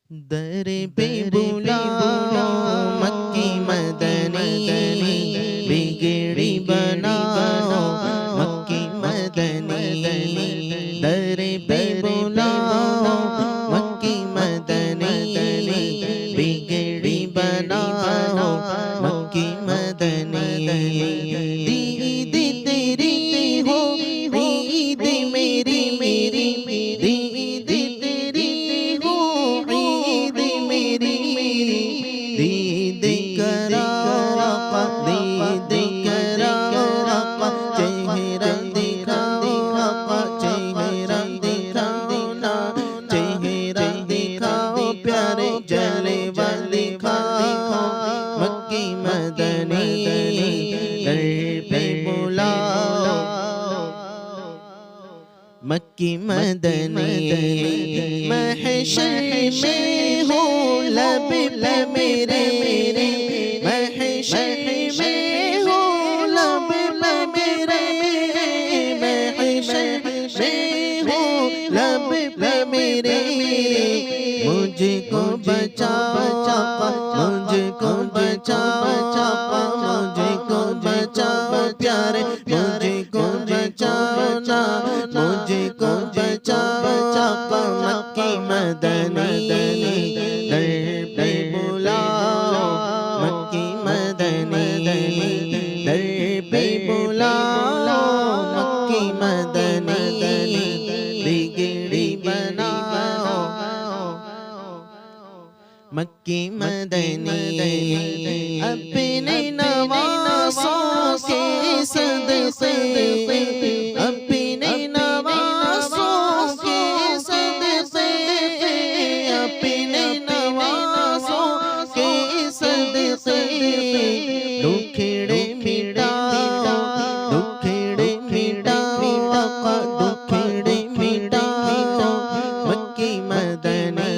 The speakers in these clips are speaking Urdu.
در پہ بلاؤ مکی مدنی، بگڑی بناؤ مکی مدنی، در پہ بلاؤ مکی مدنی، بگڑی بناؤ مکی مدنی، عید تیری ہو عید میری، عید تیری ہو عید میری، عید کراؤ آقا، عید کراؤ آقا، چہرہ دکھاؤ آقا، چہرہ دکھاؤ نا، چہرہ دکھاؤ پیارے، جلوہ دکھاؤ مکی مدنی، در پہ بلاؤ مکی مدنی، محشر میں ہو لب پہ میرے، محشر میں ہو لب پہ میرے، محشر میں ہو لب پہ میرے، مجھ کو بچاؤ آقا، مجھ کو بچاؤ آقا، مجھ کو بچاؤ پیارے، مجھ کو بچاؤ نا، مجھ کو بچاؤ آقا مکی مدنی، در پہ بلاؤ مکی مدنی، در پہ بلاؤ مکی مدنی، بگڑی بناؤ مکی مدنی، اپنے نواسوں کے صدقے، اپنے نواسوں کے صدقے، اپنے نواسوں کے صدقے، دکھڑے مٹاؤ، دکھڑے مٹاؤ آقا، دکھڑے مٹاؤ مکی مدنی،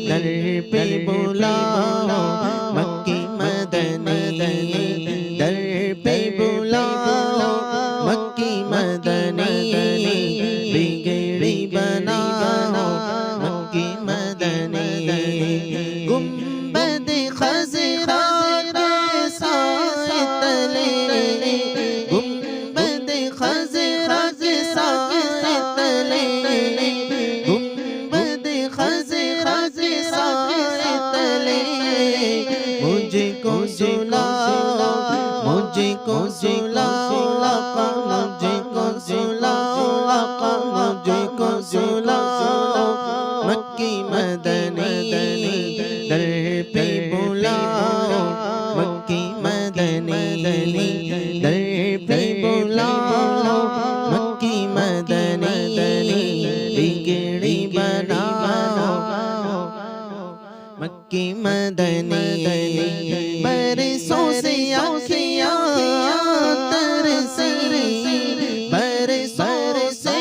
در پہ بلاؤ مکی مدنی، در پہ بلاؤ مکی مدنی، بگڑی بناؤ مکی مدنی، گنبد خضرا کے سائے تلے، گنبد خضرا کے سائے تلے، گنبد خضرا کے سائے تلے، مجھ کو سلاؤ، مجھ کو سلاؤ آقا، مجھ کو سلاؤ آقا، مجھ کو سلاؤ مکی مدنی، در پہ بلاؤ مکی مدنی، در پہ بلاؤ مکی مدنی، بگڑی بناؤ مکی مدنی، برسوں سے آنکھیاں ترسی، برسوں سے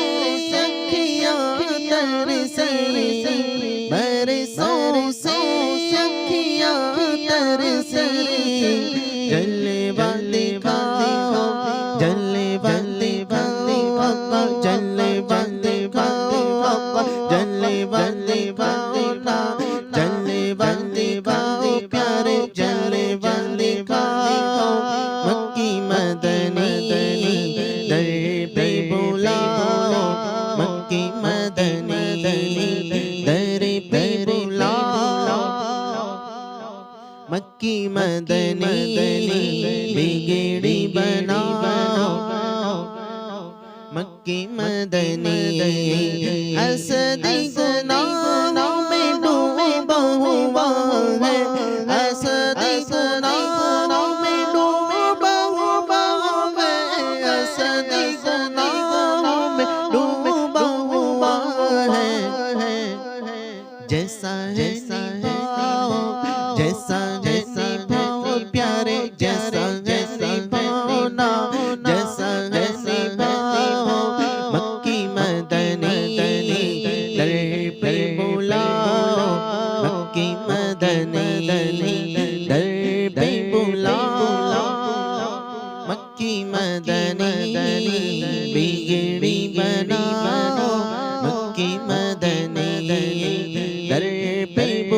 آنکھیاں ترسی، برسوں سے آنکھیاں ترسی، جلوہ دکھاؤ، جلوہ دکھاؤ آقا، جلوہ دکھاؤ آقا، جلوہ دکھاؤ نا، جلوہ دکھاؤ پیارے، جلوہ دکھاؤ مکی مدنی، در پہ بلاؤ مکی مدنی، در پہ بلاؤ مکی مدنی، بگڑی بناؤ مکی مدنی، اسدی گناہوں میں ڈوبا ہوا ہے، اسدی گناہوں میں ڈوبا ہوا ہے، اسدی گناہوں میں ڈوبا ہوا ہے، جیسا ہے نبھاؤ، جیسا ہے نبھاؤ پیارے، جیسا ہے نبھاؤ نا، جیسا ہے نبھاؤ مکی مدنی، در پہ بلاؤ مکی مدنی، در پہ بلاؤ مکی مدنی، بگڑی بناؤ مکی مدنی، در پیب